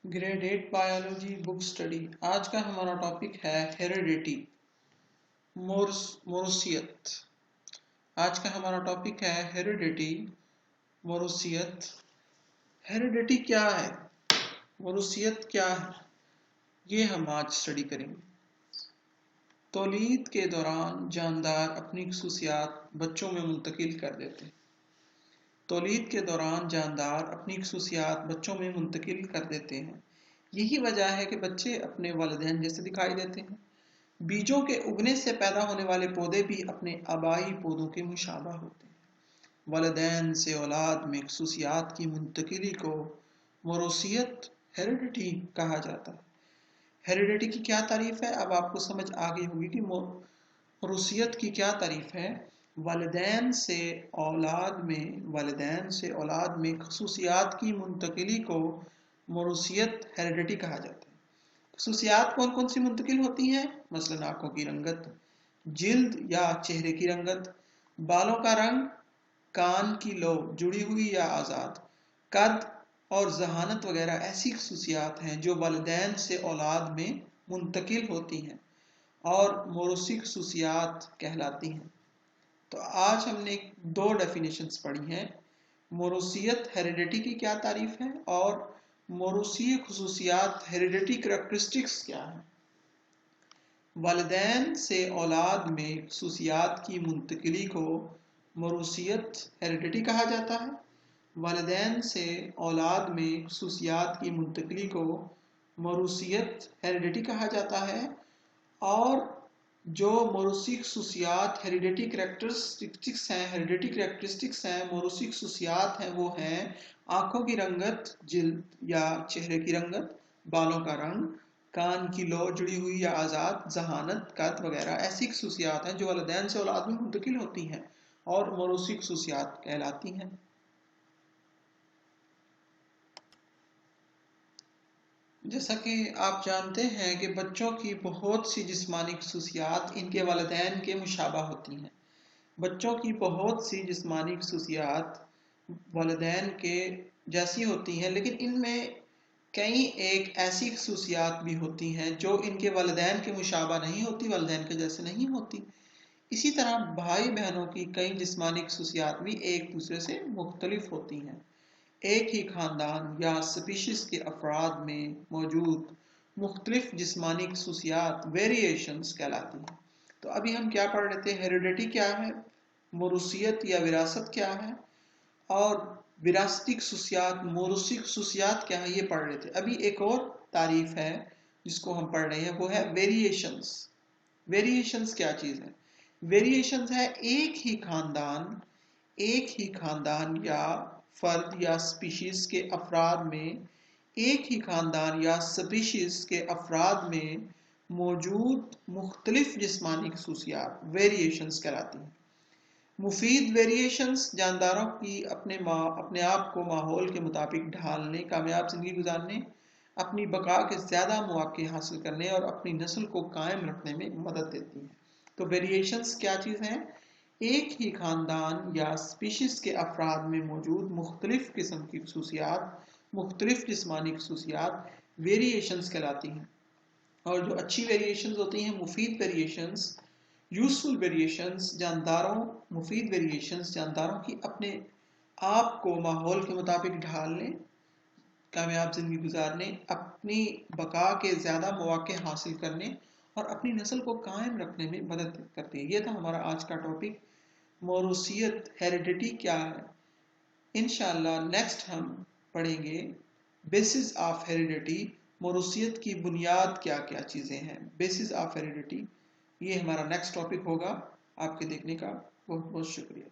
Grade 8 biology book study. आज का हमारा टॉपिक है हेरिडिटी, मोरूसियत। आज का हमारा टॉपिक है हेरिडिटी, मोरूसियत। हेरिडिटी क्या है, मोरूसियत क्या है, ये हम आज स्टडी करेंगे। तौलीद के दौरान जानदार अपनी खसूसियात बच्चों में मुंतकिल कर देते हैं। तौलीद के दौरान जानदार अपनी खसूसियात बच्चों में मुंतकिल कर देते हैं। यही वजह है कि बच्चे अपने वालिदैन जैसे दिखाई देते हैं। बीजों के उगने से पैदा होने वाले पौधे भी अपने आबाई पौधों के मुशाबा होते हैं। वालिदैन से औलाद में खसूसियात की मुंतकिली को मोरूसियत, हेरिडिटी कहा जाता है। हेरिडिटी की क्या तारीफ है, अब आपको समझ आ गई होगी कि मोरूसियत की क्या तारीफ है। वालिदैन से औलाद में खसूसियात की मुंतकिली को मोरूसियत, हेरिडिटी कहा जाता है। खसूसियात कौन कौन सी मुंतकिल होती हैं? मसलन आंखों की रंगत, जिल्द या चेहरे की रंगत, बालों का रंग, कान की लो जुड़ी हुई या आज़ाद, कद और जहानत वगैरह ऐसी खसूसियात हैं जो वालिदैन से औलाद में मुंतकिल होती हैं और मोरूसी खसूसियात कहलाती हैं। तो आज हमने दो डेफिनेशंस पढ़ी हैं। मोरूसियत, हेरिडिटी की क्या तारीफ है और मोरूसी खसूसियात, हेरिडिटी करैक्टरिस्टिक्स क्या है। वालिदैन से औलाद में खसूसियात की मुंतकिली को मोरूसियत, हेरिडिटी कहा जाता है। वालिदैन से औलाद में खसूसियात की मुंतकिली को मोरूसियत, हेरिडिटी कहा जाता है। और जो मोरूसी खसूसियात, हेरिडिटी करैक्टरिस्टिक्स हैं, मोरूसी खसूसियात हैं, वो हैं आंखों की रंगत, जिल्द या चेहरे की रंगत, बालों का रंग, कान की लो जुड़ी हुई या आज़ाद, जहानत, कद वगैरह ऐसी खसूसियात हैं जो वालिदैन से औलाद में मुंतकिल होती हैं और मोरूसी खसूसियात कहलाती हैं। जैसा कि आप जानते हैं कि बच्चों की बहुत सी जिस्मानी खसूसियात इनके वालिदैन के मुशाबा होती हैं। बच्चों की बहुत सी जिस्मानी खसूसियात वालिदैन के जैसी होती हैं, लेकिन इनमें कई एक ऐसी खसूसियात भी होती हैं जो इनके वालिदैन के मुशाबा नहीं होती, वालिदैन के जैसे नहीं होती। इसी तरह भाई बहनों की कई जिस्मानी खसूसियात भी एक दूसरे से मुख्तलिफ होती हैं। एक ही खानदान या स्पीशीज के अफराद में मौजूद मुख्तलिफ जिस्मानी खसूसियात वेरिएशंस कहलाती हैं। तो अभी हम क्या पढ़ रहे थे, हेरिडिटी क्या है, मोरूसियत या विरासत क्या है, और विरासती खसूसियात, मोरूसी खसूसियात क्या है, ये पढ़ रहे थे। अभी एक और तारीफ है जिसको हम पढ़ रहे हैं, वो है वेरिएशंस। वेरिएशंस क्या चीज़ है? वेरिएशंस है एक ही खानदान या फर्द या स्पीशीज के अफराद में, एक ही खानदान या स्पीशीज के अफराद में मौजूद मुख्तलिफ जिस्मानी खसूसियात वेरिएशंस कहलाती हैं। मुफीद वेरिएशंस जानदारों की अपने आप को माहौल के मुताबिक ढालने, कामयाब जिंदगी गुजारने, अपनी बका के ज़्यादा मौके हासिल करने और अपनी नस्ल को कायम रखने में मदद देती हैं। तो वेरिएशंस क्या चीज़ हैं? एक ही खानदान या स्पीशीज के अफराद में मौजूद मुख्तलिफ किस्म की खसूसियात, मुख्तलिफ जिस्मानी खसूसियात वेरिएशंस कहलाती हैं। और जो अच्छी वेरिएशंस होती हैं, मुफीद वेरिएशंस, यूजफुल वेरिएशंस, मुफीद वेरिएशंस जानदारों की अपने आप को माहौल के मुताबिक ढालने, कामयाब ज़िंदगी गुजारने, अपनी बका के ज़्यादा मौके हासिल करने और अपनी नस्ल को कायम रखने में मदद करती है। ये था हमारा आज का टॉपिक, मोरूसियत, हेरिडिटी क्या है। इंशाअल्लाह नेक्स्ट हम पढ़ेंगे बेसिस ऑफ हेरिडिटी, मोरूसियत की बुनियाद क्या क्या चीज़ें हैं, बेसिस ऑफ हेरिडिटी। ये हमारा नेक्स्ट टॉपिक होगा। आपके देखने का बहुत बहुत शुक्रिया।